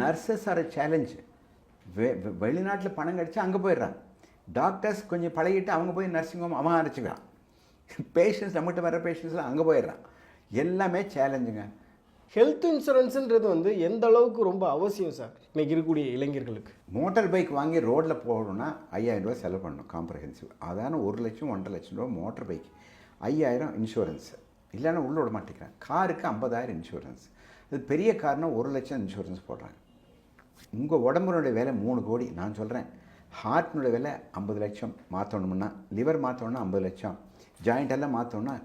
Nurses R challenge. வெளிநாட்டில் பணம் கிடச்சி அங்கே போயிடுறான். டாக்டர்ஸ் கொஞ்சம் பழகிட்டு அவங்க போய் நர்சிங் ஹோம் அவன் அரைச்சிக்கிறான். பேஷண்ட்ஸ் நம்மகிட்ட வர பேஷண்ட்ஸ்லாம் அங்கே போயிடுறான். எல்லாமே சேலஞ்சுங்க. ஹெல்த் இன்சூரன்ஸுன்றது வந்து எந்த அளவுக்கு ரொம்ப அவசியம் சார் இன்னைக்கு இருக்கக்கூடிய இளைஞர்களுக்கு? மோட்டார் பைக் வாங்கி ரோட்டில் போகணுன்னா 5000 ரூபா செலவு பண்ணணும் காம்ப்ரஹென்சிவ். அதான 1 லட்சம் 1.5 லட்சம் ரூபா மோட்டார் பைக், 5000 இன்சூரன்ஸ். இல்லைன்னா உள்ளே விட மாட்டேங்கிறான். காருக்கு 50,000 இன்சூரன்ஸ். அது பெரிய காரணம் 1 லட்சம் இன்சூரன்ஸ் போடுறாங்க. உங்கள் உடம்புனுடைய விலை 3 கோடி. நான் சொல்கிறேன், ஹார்ட்னுடைய விலை 50 லட்சம் மாற்றணும்னா, லிவர் மாற்றணும்னா 50 லட்சம், ஜாயிண்ட் எல்லாம் மாற்றணும்னா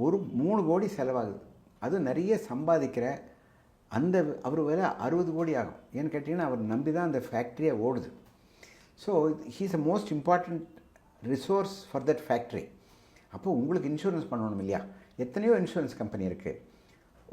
ஒரு 3 கோடி செலவாகுது. அது நிறைய சம்பாதிக்கிற அந்த அவர் விலை 60 கோடி ஆகும். ஏன்னு கேட்டிங்கன்னா அவர் நம்பி தான் அந்த ஃபேக்ட்ரியே ஓடுது. So he's a most important resource for that factory. அப்போ உங்களுக்கு இன்சூரன்ஸ் பண்ணணும் இல்லையா? எத்தனையோ இன்சூரன்ஸ் கம்பெனி இருக்குது.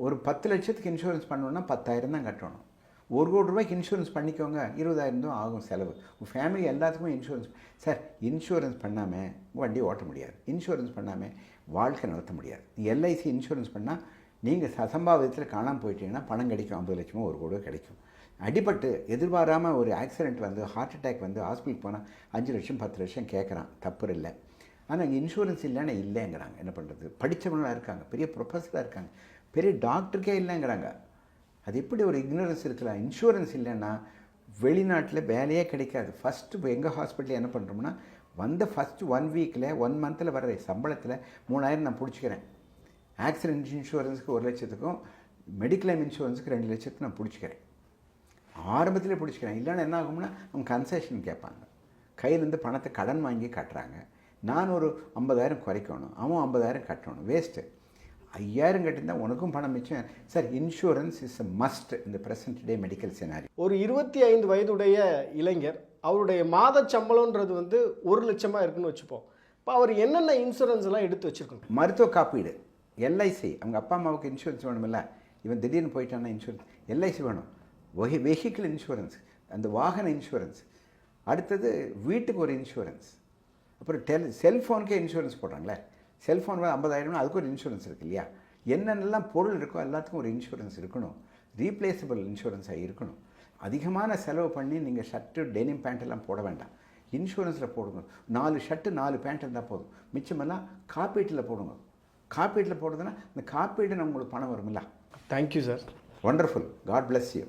ஒரு 10 லட்சத்துக்கு இன்சூரன்ஸ் பண்ணணுன்னா 10,000 தான் கட்டணும். 1 கோடி ரூபாய்க்கு இன்சூரன்ஸ் பண்ணிக்கோங்க, 20,000 தான் ஆகும் செலவு. உங்கள் ஃபேமிலி எல்லாத்துக்குமே இன்சூரன்ஸ். சார், இன்சூரன்ஸ் பண்ணாமல் வண்டி ஓட்ட முடியாது. இன்சூரன்ஸ் பண்ணாமல் வாழ்க்கை நடத்த முடியாது. எல்ஐசி இன்சூரன்ஸ் பண்ணால் நீங்கள் அசம்பாவிதத்தில் காணாமல் போயிட்டீங்கன்னா பணம் கிடைக்கும். 50 லட்சமோ 1 கோடியோ கிடைக்கும். அடிபட்டு எதிர்பாராமல் ஒரு ஆக்சிடெண்ட் வந்து ஹார்ட் அட்டாக் வந்து ஹாஸ்பிட்டலுக்கு போனால் 5 லட்சம் 10 லட்சம் கேட்குறான். தப்பு இல்லை. ஆனால் இங்கே இன்சூரன்ஸ் இல்லைன்னா இல்லைங்கிறாங்க. என்ன பண்ணுறது? படித்தவங்களாக இருக்காங்க, பெரிய ப்ரொஃபஸராக இருக்காங்க, பெரிய டாக்டருக்கே இல்லைங்கிறாங்க. அது எப்படி ஒரு இக்னோரன்ஸ் இருக்கலாம்? இன்சூரன்ஸ் இல்லைன்னா வெளிநாட்டில் வேலையே கிடைக்காது. ஃபஸ்ட்டு எங்கள் ஹாஸ்பிட்டலில் என்ன பண்ணுறோம்னா, வந்த ஃபஸ்ட்டு 1 வீக்கில் 1 மந்தில் வர சம்பளத்தில் 3000 நான் பிடிச்சிக்கிறேன். ஆக்சிடென்ட் இன்சூரன்ஸுக்கு 1 லட்சத்துக்கும் மெடிக்ளைம் இன்சூரன்ஸுக்கு 2 லட்சத்துக்கு நான் பிடிச்சிக்கிறேன். ஆரம்பத்திலே பிடிச்சிக்கிறேன். இல்லைன்னா என்ன ஆகும்னா அவங்க கன்செஷன் கேட்பாங்க. கையிலேருந்து பணத்தை கடன் வாங்கி கட்டுறாங்க. நான் ஒரு 50,000 குறைக்கணும், அவன் 50,000 கட்டணும். வேஸ்ட்டு. 5000 கட்டியிருந்தால் உனக்கும் பணம் மிச்சம். Sir, insurance is a must இந்த ப்ரெசன்ட் டே மெடிக்கல் சினாரி. ஒரு 25 வயதுடைய இளைஞர் அவருடைய மாத சம்பளம்ன்றது வந்து 1 லட்சமாக இருக்குன்னு வச்சுப்போம். இப்போ அவர் என்னென்ன இன்சூரன்ஸ் எல்லாம் எடுத்து வச்சுருக்கணும்? மருத்துவ காப்பீடு, எல்ஐசி. அவங்க அப்பா அம்மாவுக்கு இன்சூரன்ஸ் வேணுமில்ல. இவன் திடீர்னு போயிட்டான்னா இன்சூரன்ஸ், எல்ஐசி வேணும். வெஹிக்கிள் இன்சூரன்ஸ், அந்த வாகன இன்சூரன்ஸ். அடுத்தது வீட்டுக்கு ஒரு இன்சூரன்ஸ். அப்புறம் செல்ஃபோனுக்கே இன்சூரன்ஸ் போடுறாங்களே. செல்ஃபோன் 50,000 அதுக்கு ஒரு இன்சூரன்ஸ் இருக்குது இல்லையா? என்னென்னலாம் பொருள் இருக்கோ எல்லாத்துக்கும் ஒரு இன்சூரன்ஸ் இருக்கணும். ரீப்ளேசபிள் இன்சூரன்ஸாக இருக்கணும். அதிகமான செலவு பண்ணி நீங்கள் ஷர்ட்டு டெனிம் பேண்ட் எல்லாம் போட வேண்டாம். இன்சூரன்ஸில் போடுங்க. 4 ஷர்ட்டு 4 பேண்ட் இருந்தால் போதும். மிச்சமெல்லாம் காப்பீட்டில் போடுங்க. காப்பீட்டில் போடுறதுன்னா இந்த காப்பீடு உங்களுக்கு பணம் வருமில்ல. Thank you sir. Wonderful. God bless you.